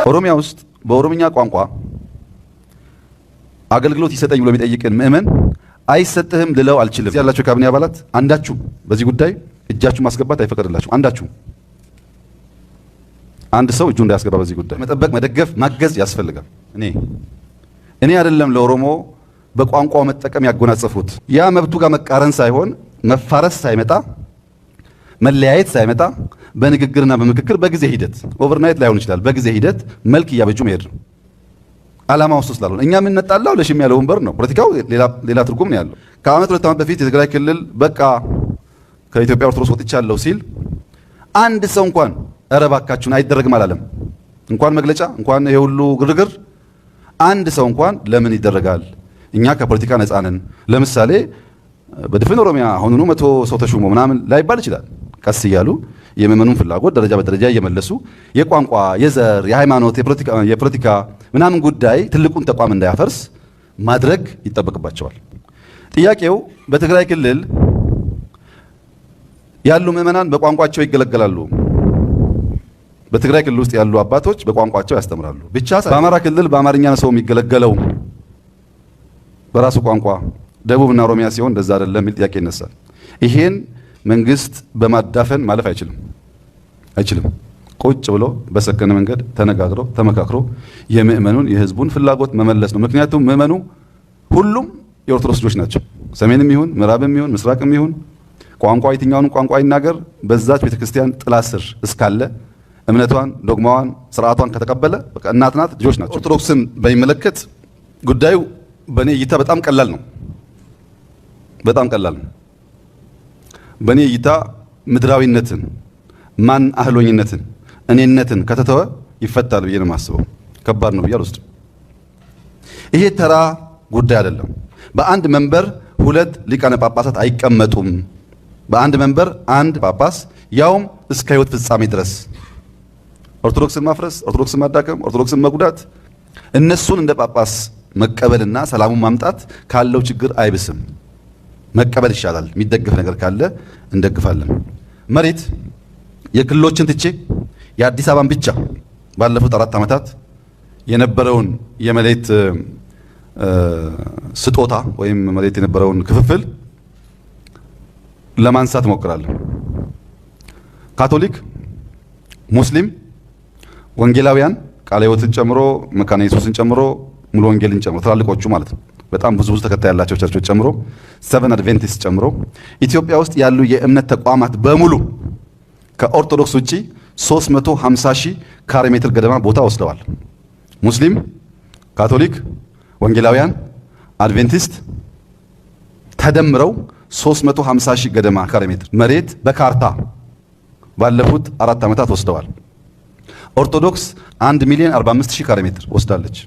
ኦሮሚያ ውስጥ በኦሮምኛ ቋንቋ አገልግሎት ይሰጠኝ ብሎ የሚጠይቅን ምእመን አይሰጥህም ልለው አልችልም። እዚህ ያላችሁ ካቢኔ አባላት አንዳችሁ በዚህ ጉዳይ እጃችሁ ማስገባት አይፈቀድላችሁ። አንዳችሁ አንድ ሰው እጁ እንዳያስገባ በዚህ ጉዳይ መጠበቅ፣ መደገፍ፣ ማገዝ ያስፈልጋል። እኔ አይደለም ለኦሮሞ በቋንቋው መጠቀም ያጎናጸፉት ያ መብቱ ጋር መቃረን ሳይሆን መፋረስ ሳይመጣ መለያየት ሳይመጣ በንግግርና በምክክር በጊዜ ሂደት ኦቨርናይት ላይሆን ይችላል። በጊዜ ሂደት መልክ እያበጁ መሄድ ነው ዓላማ ውስጥ ስላልሆነ እኛ የምንነጣላው ለሽም ያለው ወንበር ነው። ፖለቲካው ሌላ ትርጉም ነው ያለው። ከዓመት 2 ዓመት በፊት የትግራይ ክልል በቃ ከኢትዮጵያ ኦርቶዶክስ ወጥቻለሁ ሲል አንድ ሰው እንኳን ኧረ እባካችሁን አይደረግም አላለም። እንኳን መግለጫ እንኳን የሁሉ ግርግር አንድ ሰው እንኳን ለምን ይደረጋል? እኛ ከፖለቲካ ነፃ ነን። ለምሳሌ በድፍን ኦሮሚያ አሁኑኑ 100 ሰው ተሹሞ ምናምን ላይባል ይችላል። ቀስ እያሉ የምእመኑን ፍላጎት ደረጃ በደረጃ እየመለሱ የቋንቋ፣ የዘር፣ የሃይማኖት፣ የፖለቲካ ምናምን ጉዳይ ትልቁን ተቋም እንዳያፈርስ ማድረግ ይጠበቅባቸዋል። ጥያቄው በትግራይ ክልል ያሉ ምእመናን በቋንቋቸው ይገለገላሉ። በትግራይ ክልል ውስጥ ያሉ አባቶች በቋንቋቸው ያስተምራሉ ብቻ። በአማራ ክልል በአማርኛ ነው ሰው የሚገለገለው በራሱ ቋንቋ፣ ደቡብና ኦሮሚያ ሲሆን እንደዛ አይደለም የሚል ጥያቄ ይነሳል። ይሄን መንግስት በማዳፈን ማለፍ አይችልም። ቁጭ ብሎ በሰከነ መንገድ ተነጋግሮ ተመካክሮ የምእመኑን የህዝቡን ፍላጎት መመለስ ነው። ምክንያቱም ምእመኑ ሁሉም የኦርቶዶክስ ልጆች ናቸው። ሰሜንም ይሁን ምዕራብም ይሁን ምስራቅም ይሁን ቋንቋ የትኛውንም ቋንቋ ይናገር በዛች ቤተክርስቲያን ጥላ ስር እስካለ እምነቷን፣ ዶግማዋን፣ ስርዓቷን ከተቀበለ በቃ እናት ናት፣ ልጆች ናቸው። ኦርቶዶክስን በሚመለከት ጉዳዩ በእኔ እይታ በጣም ቀላል ነው። በጣም ቀላል ነው። በእኔ እይታ ምድራዊነትን፣ ማን አህሎኝነትን፣ እኔነትን ከተተወ ይፈታል ብዬ ነው የማስበው። ከባድ ነው ብዬ አልወስድም። ይሄ ተራ ጉዳይ አይደለም። በአንድ መንበር 2 ሊቃነ ጳጳሳት አይቀመጡም። በአንድ መንበር አንድ ጳጳስ ያውም እስከ ሕይወት ፍጻሜ ድረስ ኦርቶዶክስን ማፍረስ፣ ኦርቶዶክስን ማዳከም፣ ኦርቶዶክስን መጉዳት፣ እነሱን እንደ ጳጳስ መቀበልና ሰላሙን ማምጣት ካለው ችግር አይብስም። መቀበል ይሻላል። የሚደግፍ ነገር ካለ እንደግፋለን። መሬት የክልሎችን ትቼ የአዲስ አበባን ብቻ ባለፉት 4 ዓመታት የነበረውን የመሬት ስጦታ ወይም መሬት የነበረውን ክፍፍል ለማንሳት እሞክራለሁ። ካቶሊክ፣ ሙስሊም፣ ወንጌላውያን ቃለ ሕይወትን ጨምሮ መካነ ኢየሱስን ጨምሮ ሙሉ ወንጌልን ጨምሮ ትላልቆቹ ማለት ነው በጣም ብዙ ተከታይ ያላቸው ቸርቾች ጨምሮ 7 አድቬንቲስት ጨምሮ ኢትዮጵያ ውስጥ ያሉ የእምነት ተቋማት በሙሉ ከኦርቶዶክስ ውጪ 350,000 ካሬ ሜትር ገደማ ቦታ ወስደዋል። ሙስሊም፣ ካቶሊክ፣ ወንጌላውያን፣ አድቬንቲስት ተደምረው 350,000 ገደማ ካሬ ሜትር መሬት በካርታ ባለፉት 4 ዓመታት ወስደዋል። ኦርቶዶክስ 1,045,000 ካሬ ሜትር ወስዳለች።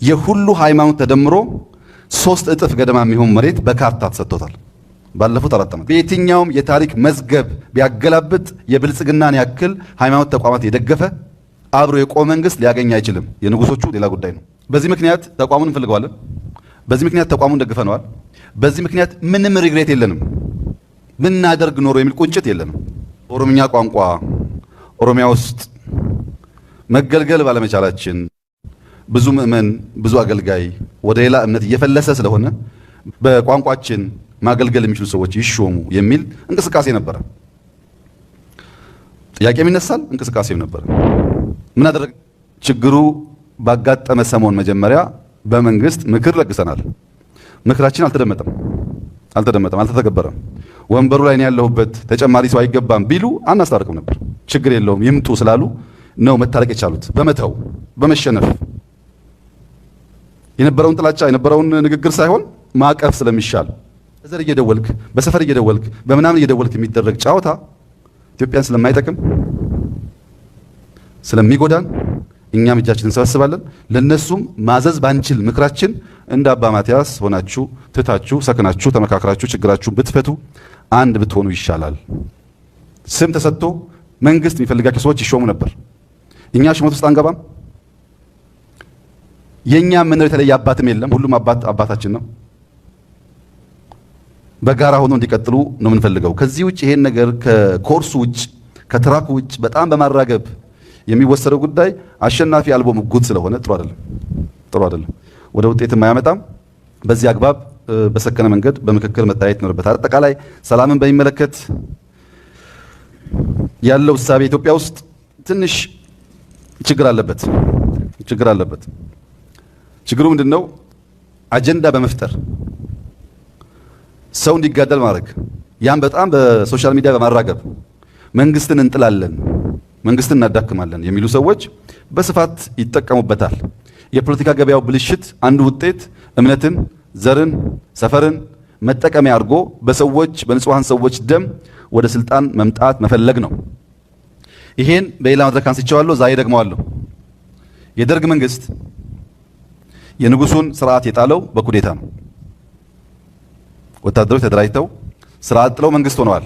የሁሉ ሃይማኖት ተደምሮ 3 እጥፍ ገደማ የሚሆን መሬት በካርታ ተሰጥቶታል ባለፉት 4 ዓመታት። በየትኛውም የታሪክ መዝገብ ቢያገላብጥ የብልጽግናን ያክል ሃይማኖት ተቋማት የደገፈ አብሮ የቆመ መንግስት ሊያገኝ አይችልም። የንጉሶቹ ሌላ ጉዳይ ነው። በዚህ ምክንያት ተቋሙን እንፈልገዋለን። በዚህ ምክንያት ተቋሙን ደግፈነዋል። በዚህ ምክንያት ምንም ሪግሬት የለንም። ብናደርግ ኖሮ የሚል ቁንጭት የለንም። ኦሮምኛ ቋንቋ ኦሮሚያ ውስጥ መገልገል ባለመቻላችን ብዙ ምእመን፣ ብዙ አገልጋይ ወደ ሌላ እምነት እየፈለሰ ስለሆነ በቋንቋችን ማገልገል የሚችሉ ሰዎች ይሾሙ የሚል እንቅስቃሴ ነበረ። ጥያቄም ይነሳል፣ እንቅስቃሴም ነበረ። ምን አደረግ? ችግሩ ባጋጠመ ሰሞን መጀመሪያ በመንግስት ምክር ለግሰናል። ምክራችን አልተደመጠም፣ አልተተገበረም። ወንበሩ ላይ ነው ያለሁበት ተጨማሪ ሰው አይገባም ቢሉ አናስታርቅም ነበር። ችግር የለውም ይምጡ ስላሉ ነው መታረቅ የቻሉት። በመተው በመሸነፍ የነበረውን ጥላቻ የነበረውን ንግግር ሳይሆን ማቀፍ ስለሚሻል በዘር እየደወልክ በሰፈር እየደወልክ በምናምን እየደወልክ የሚደረግ ጫወታ ኢትዮጵያን ስለማይጠቅም ስለሚጎዳን እኛም እጃችንን እንሰበስባለን። ለነሱም ማዘዝ ባንችል ምክራችን እንደ አባ ማቲያስ ሆናችሁ ትታችሁ ሰክናችሁ ተመካክራችሁ ችግራችሁን ብትፈቱ አንድ ብትሆኑ ይሻላል። ስም ተሰጥቶ መንግስት የሚፈልጋቸው ሰዎች ይሾሙ ነበር። እኛ ሽሞት ውስጥ አንገባም። የኛ ምንለው የተለየ አባትም የለም። ሁሉም አባታችን ነው። በጋራ ሆኖ እንዲቀጥሉ ነው የምንፈልገው። ከዚህ ውጭ ይሄን ነገር ከኮርሱ ውጭ ከትራኩ ውጭ በጣም በማራገብ የሚወሰደው ጉዳይ አሸናፊ አልቦ ሙጉት ስለሆነ ጥሩ አይደለም፣ ወደ ውጤትም አያመጣም። በዚህ አግባብ በሰከነ መንገድ በምክክር መታየት ይኖርበታል። አጠቃላይ ሰላምን በሚመለከት ያለው እሳቤ ኢትዮጵያ ውስጥ ትንሽ ችግር አለበት። ችግሩ ምንድነው? አጀንዳ በመፍጠር ሰው እንዲጋደል ማድረግ፣ ያን በጣም በሶሻል ሚዲያ በማራገብ መንግስትን እንጥላለን፣ መንግስትን እናዳክማለን የሚሉ ሰዎች በስፋት ይጠቀሙበታል። የፖለቲካ ገበያው ብልሽት አንዱ ውጤት እምነትን፣ ዘርን፣ ሰፈርን መጠቀሚያ አድርጎ በሰዎች በንጹሃን ሰዎች ደም ወደ ስልጣን መምጣት መፈለግ ነው። ይሄን በሌላ መድረክ አንስቼዋለሁ፣ ዛሬ ደግመዋለሁ። የደርግ መንግስት የንጉሱን ስርዓት የጣለው በኩዴታ ነው። ወታደሮች ተደራጅተው ስርዓት ጥለው መንግስት ሆነዋል።